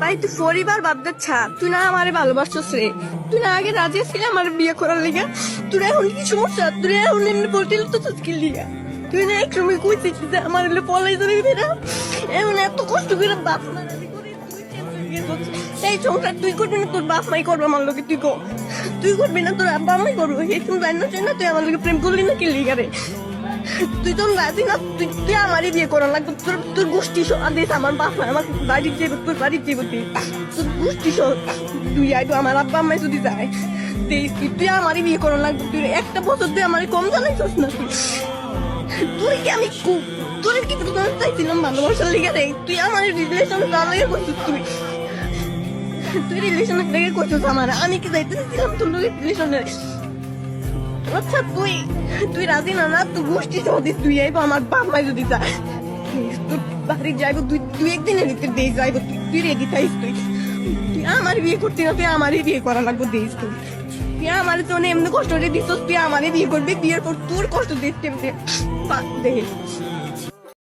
ভাই তুই পরিবার বাদ দে ছাড়, তুই না আমারে ভালোবাসছিস রে, তুই না আগে রাজি ছিলি আমার বিয়ে করার লিগা, তুই এখন কি সমস্যা, তুই এখন এমনি বলছিল তো কি লিগা, তুই না এক সময় কইছিস যে আমার হলে পলাই যাবি না, এমন এত কষ্ট করে বাপ মা রাজি করে তুই বিয়ে করছিস, এই সংসার তুই করবি না তোর বাপ মাই করবে আমার লোকে, তুই করবি না তোর আব্বা মাই করবো, এরকম জানি না তুই আমার লোকে প্রেম করলি না কি লিগা রে, তুই তো রাজি না, তুই আমারই বিয়ে করার লাগবে, তোর গোষ্ঠী আদেশ আমার বাপ মা আমার বাড়ির যাইব, তোর বাড়ির যাইব, তোর গোষ্ঠী তুই আইবো আমার আব্বা আম্মাই যদি যায় তুই আমারই বিয়ে করার লাগবে, তুই একটা বছর তুই আমার কম জানাইছস না, তুই কি আমি তোর কি চাইছিলাম ভালোবাসার লিগে রে, তুই আমার রিলেশন লেগে করছিস, তুই রিলেশনের লেগে করছিস আমার, আমি কি যাইতেছিলাম তোর রিলেশনে, আচ্ছা তুই রাজি না না, তুই গোষ্ঠী সহজে তুই আইবো আমার বাপ মাই যদি যায়, তোর বাড়ি যাইবো, তুই একদিনের ভিতরে দিয়ে যাইবো, তুই রেডি থাইস, তুই আমার বিয়ে করতে না, তুই আমারই বিয়ে করা লাগবো দিস, তুই আমার তো এমনি কষ্ট দিস, তুই আমারই বিয়ে করবি, বিয়ের পর তোর কষ্ট দেখতে দেখে